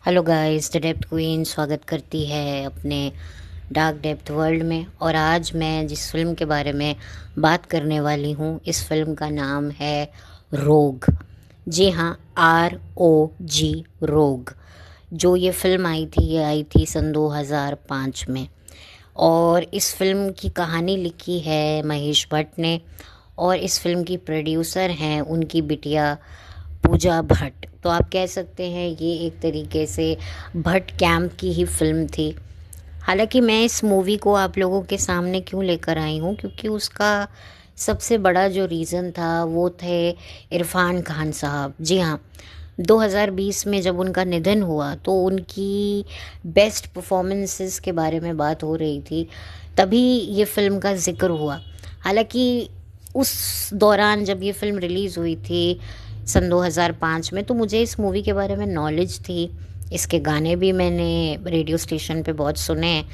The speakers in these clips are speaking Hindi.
Hello guys, the depth queen स्वागत करती है अपने डार्क डेप्थ वर्ल्ड में। और आज मैं जिस फिल्म के बारे में बात करने वाली हूँ, इस फिल्म का नाम है रोग। जी हाँ, ROG, रोग। जो ये फिल्म आई थी, ये आई थी सन 2005 में। और इस फिल्म की कहानी लिखी है महेश भट्ट ने, और इस फिल्म की प्रोड्यूसर हैं उनकी बिटिया पूजा भट्ट। तो आप कह सकते हैं ये एक तरीके से भट्ट कैंप की ही फिल्म थी। हालांकि मैं इस मूवी को आप लोगों के सामने क्यों लेकर आई हूँ, क्योंकि उसका सबसे बड़ा जो रीज़न था वो थे इरफान खान साहब। जी हाँ, 2020 में जब उनका निधन हुआ तो उनकी बेस्ट परफॉर्मेंसेस के बारे में बात हो रही थी, तभी ये फिल्म का जिक्र हुआ। हालांकि उस दौरान जब ये फिल्म रिलीज़ हुई थी सन 2005 में, तो मुझे इस मूवी के बारे में नॉलेज थी। इसके गाने भी मैंने रेडियो स्टेशन पे बहुत सुने हैं,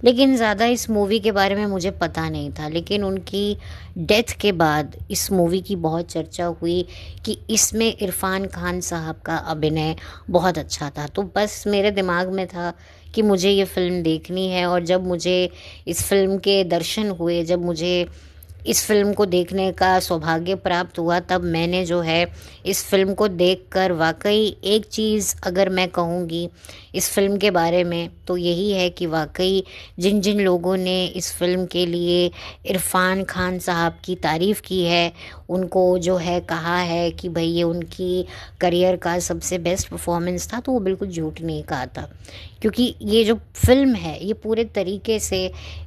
लेकिन ज़्यादा इस मूवी के बारे में मुझे पता नहीं था। लेकिन उनकी डेथ के बाद इस मूवी की बहुत चर्चा हुई कि इसमें इरफान खान साहब का अभिनय बहुत अच्छा था। तो बस मेरे दिमाग में था कि मुझे ये फ़िल्म देखनी है। और जब मुझे इस फिल्म के दर्शन हुए, जब मुझे इस फ़िल्म को देखने का सौभाग्य प्राप्त हुआ, तब मैंने जो है इस फ़िल्म को देखकर वाक़ई एक चीज़ अगर मैं कहूँगी इस फ़िल्म के बारे में, तो यही है कि वाक़ई जिन जिन लोगों ने इस फ़िल्म के लिए इरफ़ान खान साहब की तारीफ़ की है, उनको जो है कहा है कि भई ये उनकी करियर का सबसे बेस्ट परफ़ॉर्मेंस था, तो वो बिल्कुल झूठ नहीं कहा था। क्योंकि ये जो फ़िल्म है, ये पूरे तरीके से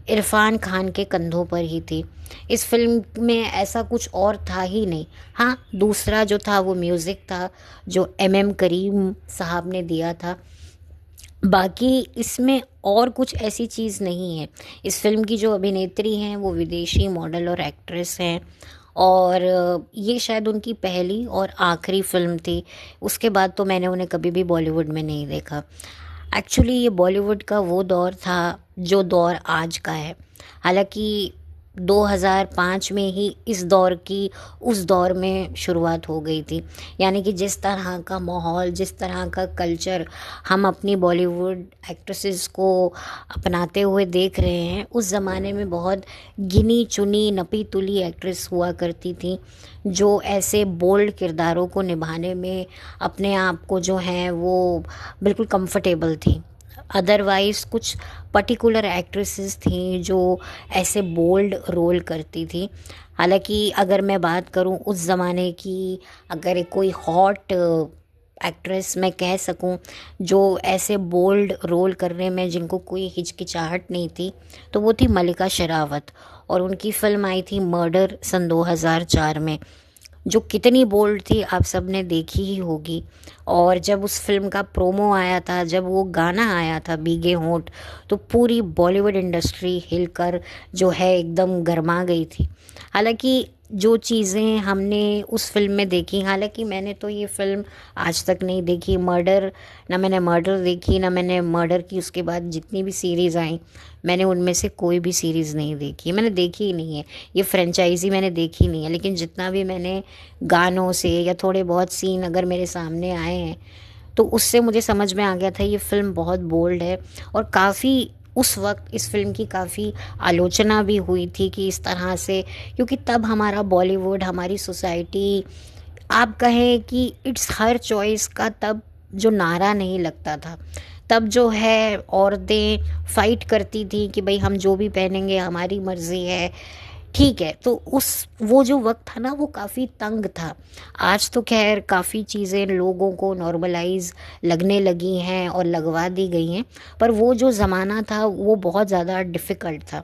इरफ़ान खान के कंधों पर ही थी। इस फिल्म में ऐसा कुछ और था ही नहीं। हाँ, दूसरा जो था वो म्यूज़िक था, जो करीम साहब ने दिया था। बाकी इसमें और कुछ ऐसी चीज़ नहीं है। इस फिल्म की जो अभिनेत्री हैं वो विदेशी मॉडल और एक्ट्रेस हैं, और ये शायद उनकी पहली और आखिरी फिल्म थी। उसके बाद तो मैंने उन्हें कभी भी बॉलीवुड में नहीं देखा। एक्चुअली ये बॉलीवुड का वो दौर था जो दौर आज का है। हालांकि 2005 में ही इस दौर की उस दौर में शुरुआत हो गई थी। यानी कि जिस तरह का माहौल, जिस तरह का कल्चर हम अपनी बॉलीवुड एक्ट्रेसेस को अपनाते हुए देख रहे हैं, उस ज़माने में बहुत गिनी चुनी नपी तुली एक्ट्रेस हुआ करती थी, जो ऐसे बोल्ड किरदारों को निभाने में अपने आप को जो है वो बिल्कुल कंफर्टेबल थी। अदरवाइज़ कुछ पर्टिकुलर एक्ट्रेसेस थीं जो ऐसे बोल्ड रोल करती थी। हालांकि अगर मैं बात करूं उस ज़माने की, अगर एक कोई हॉट एक्ट्रेस मैं कह सकूं जो ऐसे बोल्ड रोल करने में जिनको कोई हिचकिचाहट नहीं थी, तो वो थी मल्लिका शेरावत। और उनकी फ़िल्म आई थी मर्डर सन 2004 में, जो कितनी बोल्ड थी आप सब ने देखी ही होगी। और जब उस फिल्म का प्रोमो आया था, जब वो गाना आया था भीगे होंठ, तो पूरी बॉलीवुड इंडस्ट्री हिलकर जो है एकदम गरमा गई थी। हालांकि जो चीज़ें हमने उस फिल्म में देखी, हालांकि मैंने तो ये फिल्म आज तक नहीं देखी मर्डर, ना मैंने मर्डर देखी, ना मैंने मर्डर की उसके बाद जितनी भी सीरीज़ आई, मैंने उनमें से कोई भी सीरीज़ नहीं देखी। मैंने देखी ही नहीं है, ये फ्रेंचाइजी मैंने देखी नहीं है। लेकिन जितना भी मैंने गानों से या थोड़े बहुत सीन अगर मेरे सामने आए हैं, तो उससे मुझे समझ में आ गया था ये फ़िल्म बहुत बोल्ड है। और काफ़ी उस वक्त इस फिल्म की काफ़ी आलोचना भी हुई थी कि इस तरह से, क्योंकि तब हमारा बॉलीवुड, हमारी सोसाइटी, आप कहें कि इट्स हर चॉइस का तब जो नारा नहीं लगता था। तब जो है औरतें फाइट करती थी कि भाई हम जो भी पहनेंगे हमारी मर्ज़ी है, ठीक है। तो उस वो जो वक्त था ना, वो काफ़ी तंग था। आज तो खैर काफ़ी चीज़ें लोगों को नॉर्मलाइज लगने लगी हैं और लगवा दी गई हैं, पर वो जो ज़माना था वो बहुत ज़्यादा डिफ़िकल्ट था।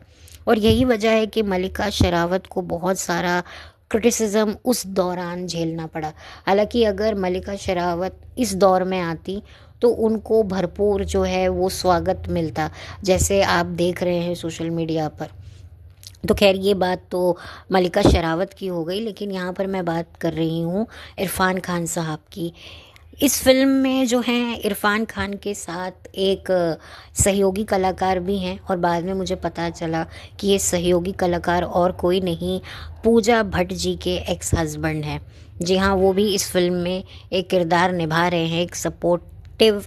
और यही वजह है कि मल्लिका शेरावत को बहुत सारा क्रिटिसिज्म उस दौरान झेलना पड़ा। हालांकि अगर मल्लिका शेरावत इस दौर में आती तो उनको भरपूर जो है वो स्वागत मिलता, जैसे आप देख रहे हैं सोशल मीडिया पर। तो खैर ये बात तो मल्लिका शेरावत की हो गई, लेकिन यहाँ पर मैं बात कर रही हूँ इरफान खान साहब की। इस फिल्म में जो हैं इरफान खान के साथ एक सहयोगी कलाकार भी हैं, और बाद में मुझे पता चला कि ये सहयोगी कलाकार और कोई नहीं, पूजा भट्ट जी के एक्स हस्बैंड हैं। जी हाँ, वो भी इस फिल्म में एक किरदार निभा रहे हैं, एक सपोर्टिव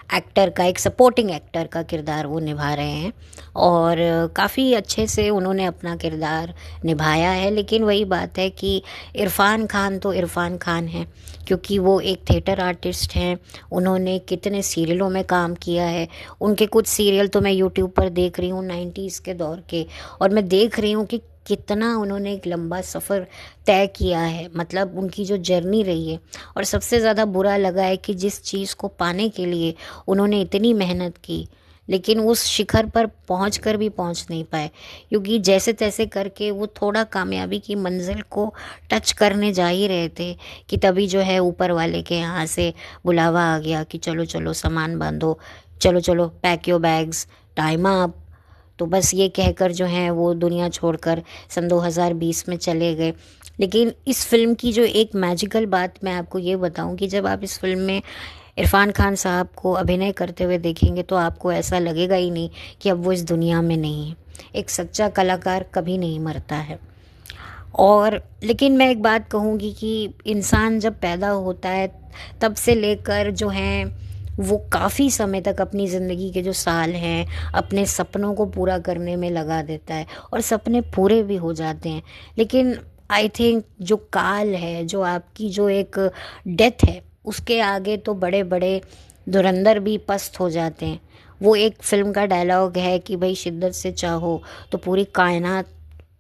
एक्टर का, एक सपोर्टिंग एक्टर का किरदार वो निभा रहे हैं और काफ़ी अच्छे से उन्होंने अपना किरदार निभाया है। लेकिन वही बात है कि इरफ़ान खान तो इरफ़ान खान हैं, क्योंकि वो एक थिएटर आर्टिस्ट हैं। उन्होंने कितने सीरियलों में काम किया है। उनके कुछ सीरियल तो मैं यूट्यूब पर देख रही हूँ 90s के दौर के, और मैं देख रही हूँ कि कितना उन्होंने एक लंबा सफ़र तय किया है, मतलब उनकी जो जर्नी रही है। और सबसे ज़्यादा बुरा लगा है कि जिस चीज़ को पाने के लिए उन्होंने इतनी मेहनत की, लेकिन उस शिखर पर पहुँच कर भी पहुँच नहीं पाए, क्योंकि जैसे तैसे करके वो थोड़ा कामयाबी की मंजिल को टच करने जा ही रहे थे कि तभी जो है ऊपर वाले के यहाँ से बुलावा आ गया कि चलो चलो सामान बांधो, चलो चलो pack your bags, time up. तो बस ये कहकर जो है वो दुनिया छोड़कर सन 2020 में चले गए। लेकिन इस फिल्म की जो एक मैजिकल बात मैं आपको ये बताऊं कि जब आप इस फिल्म में इरफान खान साहब को अभिनय करते हुए देखेंगे तो आपको ऐसा लगेगा ही नहीं कि अब वो इस दुनिया में नहीं है। एक सच्चा कलाकार कभी नहीं मरता है। और लेकिन मैं एक बात कहूँगी कि इंसान जब पैदा होता है तब से लेकर जो है वो काफ़ी समय तक अपनी ज़िंदगी के जो साल हैं अपने सपनों को पूरा करने में लगा देता है, और सपने पूरे भी हो जाते हैं। लेकिन आई थिंक जो काल है, जो आपकी जो एक डेथ है, उसके आगे तो बड़े बड़े धुरंधर भी पस्त हो जाते हैं। वो एक फ़िल्म का डायलॉग है कि भाई शिद्दत से चाहो तो पूरी कायनात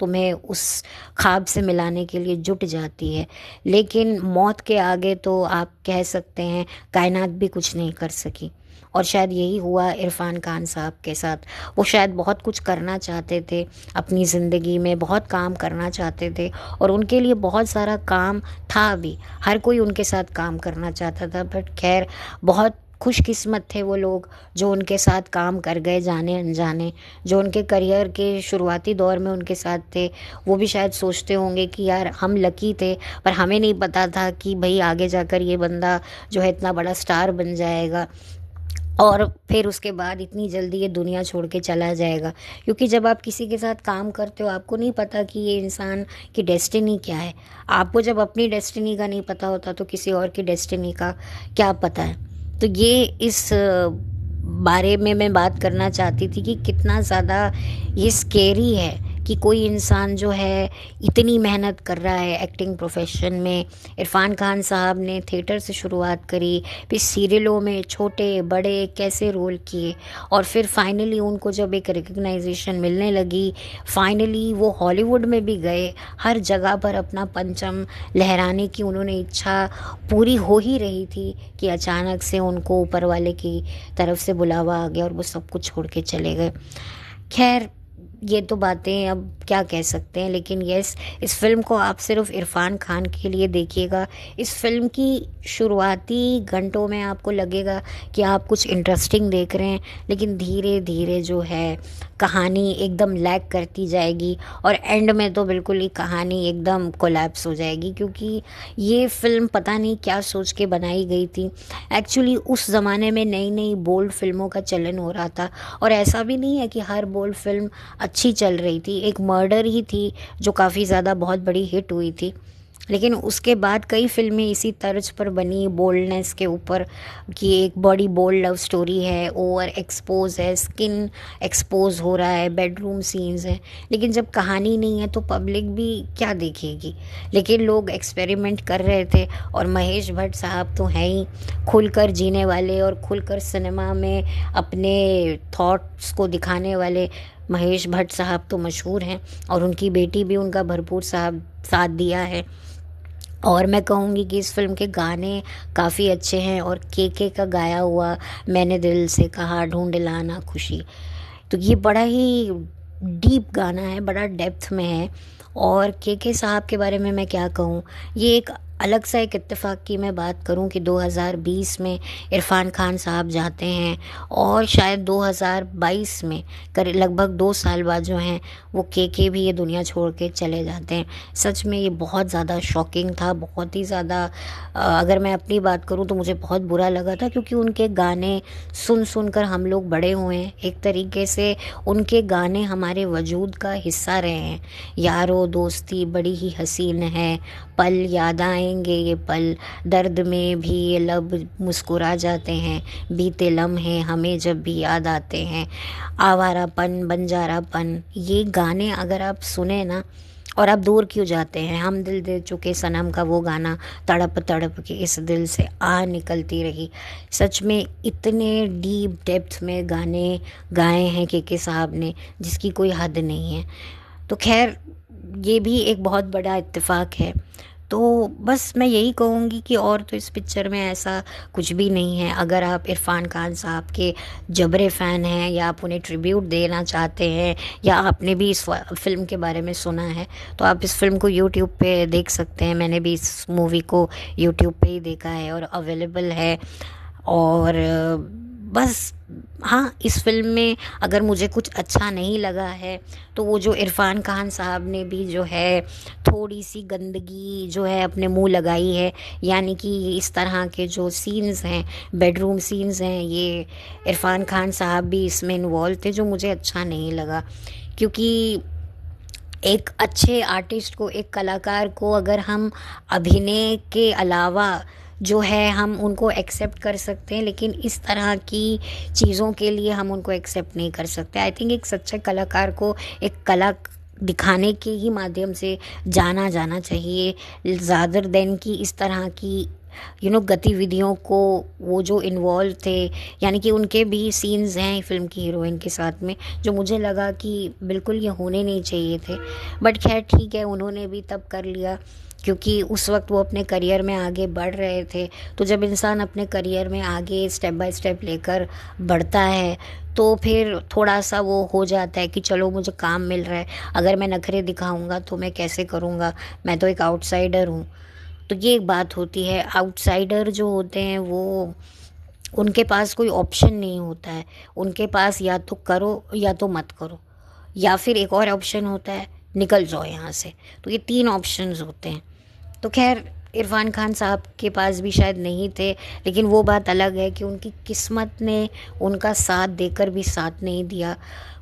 तुम्हें उस ख्वाब से मिलाने के लिए जुट जाती है, लेकिन मौत के आगे तो आप कह सकते हैं कायनात भी कुछ नहीं कर सकी। और शायद यही हुआ इरफान खान साहब के साथ। वो शायद बहुत कुछ करना चाहते थे अपनी ज़िंदगी में, बहुत काम करना चाहते थे, और उनके लिए बहुत सारा काम था भी, हर कोई उनके साथ काम करना चाहता था। बट खैर, बहुत खुशकिस्मत थे वो लोग जो उनके साथ काम कर गए, जाने अनजाने, जो उनके करियर के शुरुआती दौर में उनके साथ थे। वो भी शायद सोचते होंगे कि यार हम लकी थे, पर हमें नहीं पता था कि भाई आगे जाकर ये बंदा जो है इतना बड़ा स्टार बन जाएगा और फिर उसके बाद इतनी जल्दी ये दुनिया छोड़ के चला जाएगा। क्योंकि जब आप किसी के साथ काम करते हो आपको नहीं पता कि ये इंसान की डेस्टिनी क्या है। आपको जब अपनी डेस्टिनी का नहीं पता होता तो किसी और की डेस्टिनी का क्या पता है। तो ये इस बारे में मैं बात करना चाहती थी कि कितना ज़्यादा ये स्केरी है कि कोई इंसान जो है इतनी मेहनत कर रहा है एक्टिंग प्रोफेशन में। इरफान खान साहब ने थिएटर से शुरुआत करी, फिर सीरियलों में छोटे बड़े कैसे रोल किए, और फिर फाइनली उनको जब एक रिकग्नाइजेशन मिलने लगी, फाइनली वो हॉलीवुड में भी गए। हर जगह पर अपना परचम लहराने की उन्होंने इच्छा पूरी हो ही रही थी कि अचानक से उनको ऊपर वाले की तरफ से बुलावा आ गया और वो सब कुछ छोड़ के चले गए। खैर, ये तो बातें अब क्या कह सकते हैं, लेकिन यस, इस फिल्म को आप सिर्फ इरफान खान के लिए देखिएगा। इस फिल्म की शुरुआती घंटों में आपको लगेगा कि आप कुछ इंटरेस्टिंग देख रहे हैं, लेकिन धीरे धीरे जो है कहानी एकदम लैग करती जाएगी और एंड में तो बिल्कुल ही कहानी एकदम कोलैप्स हो जाएगी, क्योंकि ये फिल्म पता नहीं क्या सोच के बनाई गई थी। एक्चुअली उस ज़माने में नई नई बोल्ड फिल्मों का चलन हो रहा था, और ऐसा भी नहीं है कि हर बोल्ड फिल्म अच्छी चल रही थी। एक मर्डर ही थी जो काफ़ी ज़्यादा बहुत बड़ी हिट हुई थी, लेकिन उसके बाद कई फिल्में इसी तर्ज पर बनी बोल्डनेस के ऊपर कि एक बड़ी बोल्ड लव स्टोरी है, ओवर एक्सपोज है, स्किन एक्सपोज हो रहा है, बेडरूम सीन्स हैं। लेकिन जब कहानी नहीं है तो पब्लिक भी क्या देखेगी। लेकिन लोग एक्सपेरिमेंट कर रहे थे, और महेश भट्ट साहब तो हैं ही खुलकर जीने वाले और खुलकर सिनेमा में अपने थॉट्स को दिखाने वाले। महेश भट्ट साहब तो मशहूर हैं, और उनकी बेटी भी उनका भरपूर साथ दिया है। और मैं कहूँगी कि इस फिल्म के गाने काफ़ी अच्छे हैं, और के का गाया हुआ मैंने दिल से कहा ढूंढ लाना खुशी, तो ये बड़ा ही डीप गाना है, बड़ा डेप्थ में है। और के साहब के बारे में मैं क्या कहूँ, ये एक अलग सा एक इत्तेफाक की मैं बात करूं कि 2020 में इरफान खान साहब जाते हैं, और शायद 2022 में लगभग 2 साल बाद जो हैं वो के भी ये दुनिया छोड़ के चले जाते हैं। सच में ये बहुत ज़्यादा शॉकिंग था, बहुत ही ज़्यादा। अगर मैं अपनी बात करूं तो मुझे बहुत बुरा लगा था, क्योंकि उनके गाने सुन कर हम लोग बड़े हुए हैं। एक तरीके से उनके गाने हमारे वजूद का हिस्सा रहे हैं। यारो दोस्ती बड़ी ही हसीन है, पल यादाएं आएंगे ये पल, दर्द में भी ये लब मुस्कुरा जाते हैं, बीते लम्हे हमें जब भी याद आते हैं, आवारापन बंजारापन, ये गाने अगर आप सुने ना, और आप दूर क्यों जाते हैं, हम दिल दे चुके सनम का वो गाना, तड़प तड़प के इस दिल से आ निकलती रही। सच में इतने डीप डेप्थ में गाने गाए हैं के साहब ने, जिसकी कोई हद नहीं है। तो खैर, ये भी एक बहुत बड़ा इत्तेफाक है। तो बस मैं यही कहूँगी कि और तो इस पिक्चर में ऐसा कुछ भी नहीं है। अगर आप इरफ़ान खान साहब के जबरे फ़ैन हैं, या आप उन्हें ट्रिब्यूट देना चाहते हैं, या आपने भी इस फ़िल्म के बारे में सुना है, तो आप इस फ़िल्म को यूट्यूब पे देख सकते हैं। मैंने भी इस मूवी को यूट्यूब पे ही देखा है और अवेलेबल है। और बस हाँ, इस फ़िल्म में अगर मुझे कुछ अच्छा नहीं लगा है, तो वो जो इरफ़ान खान साहब ने भी जो है थोड़ी सी गंदगी जो है अपने मुंह लगाई है, यानी कि इस तरह के जो सीन्स हैं, बेडरूम सीन्स हैं, ये इरफ़ान खान साहब भी इसमें इन्वॉल्व थे, जो मुझे अच्छा नहीं लगा। क्योंकि एक अच्छे आर्टिस्ट को, एक कलाकार को अगर हम अभिनय के अलावा जो है हम उनको एक्सेप्ट कर सकते हैं, लेकिन इस तरह की चीज़ों के लिए हम उनको एक्सेप्ट नहीं कर सकते। आई थिंक एक सच्चे कलाकार को एक कला दिखाने के ही माध्यम से जाना जाना चाहिए, ज़्यादा देन कि इस तरह की गतिविधियों को वो जो इन्वॉल्व थे, यानी कि उनके भी सीन्स हैं फिल्म की हीरोइन के साथ में, जो मुझे लगा कि बिल्कुल ये होने नहीं चाहिए थे। बट खैर ठीक है, उन्होंने भी तब कर लिया क्योंकि उस वक्त वो अपने करियर में आगे बढ़ रहे थे। तो जब इंसान अपने करियर में आगे स्टेप बाय स्टेप लेकर बढ़ता है, तो फिर थोड़ा सा वो हो जाता है कि चलो मुझे काम मिल रहा है, अगर मैं नखरे दिखाऊंगा तो मैं कैसे करूँगा, मैं तो एक आउटसाइडर हूँ। तो ये एक बात होती है। आउटसाइडर जो होते हैं वो, उनके पास कोई ऑप्शन नहीं होता है, उनके पास या तो करो या तो मत करो, या फिर एक और ऑप्शन होता है निकल जाओ यहाँ से। तो ये 3 ऑप्शंस होते हैं। तो खैर, इरफ़ान खान साहब के पास भी शायद नहीं थे, लेकिन वो बात अलग है कि उनकी किस्मत ने उनका साथ देकर भी साथ नहीं दिया,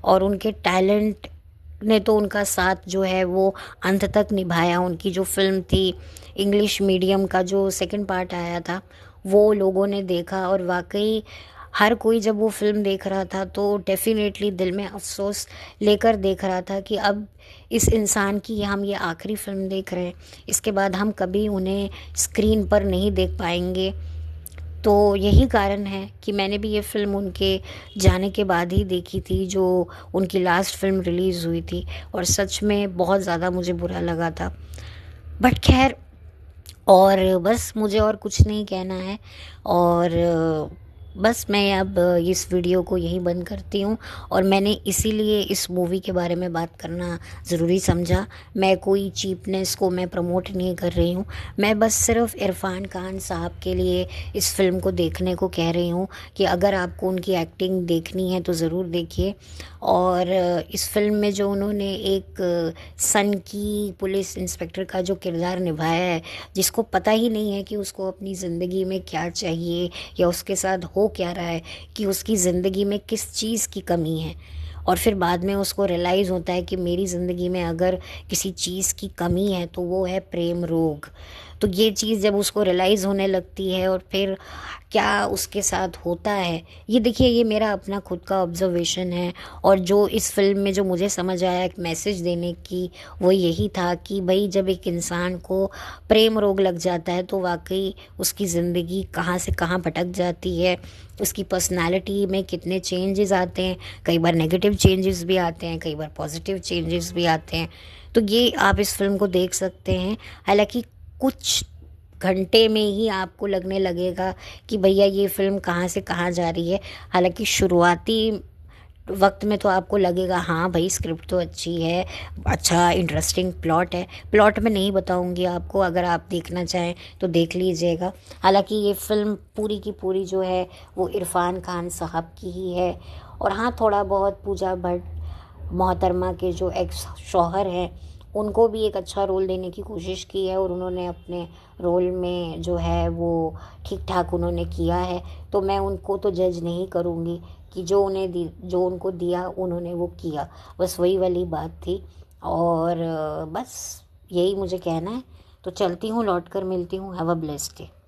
और उनके टैलेंट ने तो उनका साथ जो है वो अंत तक निभाया। उनकी जो फिल्म थी इंग्लिश मीडियम का जो सेकंड पार्ट आया था, वो लोगों ने देखा, और वाकई हर कोई जब वो फिल्म देख रहा था तो डेफिनेटली दिल में अफसोस लेकर देख रहा था कि अब इस इंसान की हम ये आखिरी फिल्म देख रहे हैं, इसके बाद हम कभी उन्हें स्क्रीन पर नहीं देख पाएंगे। तो यही कारण है कि मैंने भी ये फ़िल्म उनके जाने के बाद ही देखी थी, जो उनकी लास्ट फिल्म रिलीज़ हुई थी, और सच में बहुत ज़्यादा मुझे बुरा लगा था। बट खैर, और बस मुझे और कुछ नहीं कहना है, और बस मैं अब इस वीडियो को यहीं बंद करती हूँ। और मैंने इसीलिए इस मूवी के बारे में बात करना ज़रूरी समझा। मैं कोई चीपनेस को मैं प्रमोट नहीं कर रही हूँ, मैं बस सिर्फ इरफ़ान खान साहब के लिए इस फिल्म को देखने को कह रही हूँ कि अगर आपको उनकी एक्टिंग देखनी है तो ज़रूर देखिए। और इस फिल्म में जो उन्होंने एक सन की पुलिस इंस्पेक्टर का जो किरदार निभाया है, जिसको पता ही नहीं है कि उसको अपनी ज़िंदगी में क्या चाहिए या उसके साथ हो क्या रहा है, कि उसकी ज़िंदगी में किस चीज़ की कमी है, और फिर बाद में उसको रियलाइज़ होता है कि मेरी ज़िंदगी में अगर किसी चीज़ की कमी है तो वो है प्रेम रोग। तो ये चीज़ जब उसको रियलाइज़ होने लगती है, और फिर क्या उसके साथ होता है, ये देखिए, ये मेरा अपना खुद का ऑब्जर्वेशन है। और जो इस फिल्म में जो मुझे समझ आया एक मैसेज देने की, वो यही था कि भाई, जब एक इंसान को प्रेम रोग लग जाता है तो वाकई उसकी ज़िंदगी कहाँ से कहाँ भटक जाती है, उसकी पर्सनालिटी में कितने चेंजेस आते हैं। कई बार नेगेटिव चेंजेस भी आते हैं, कई बार पॉजिटिव चेंजेस भी आते हैं। तो ये आप इस फिल्म को देख सकते हैं। हालांकि कुछ घंटे में ही आपको लगने लगेगा कि भैया ये फिल्म कहाँ से कहाँ जा रही है। हालांकि शुरुआती वक्त में तो आपको लगेगा हाँ भाई, स्क्रिप्ट तो अच्छी है, अच्छा इंटरेस्टिंग प्लॉट है। प्लॉट में नहीं बताऊंगी आपको, अगर आप देखना चाहें तो देख लीजिएगा। हालांकि ये फिल्म पूरी की पूरी जो है वो इरफ़ान खान साहब की ही है। और हाँ, थोड़ा बहुत पूजा भट्ट मोहतरमा के जो एक्स शौहर हैं, उनको भी एक अच्छा रोल देने की कोशिश की है, और उन्होंने अपने रोल में जो है वो ठीक ठाक उन्होंने किया है। तो मैं उनको तो जज नहीं करूँगी कि जो जो उनको दिया उन्होंने वो किया, बस वही वाली बात थी। और बस यही मुझे कहना है। तो चलती हूँ, लौट कर मिलती हूँ। Have a blessed day.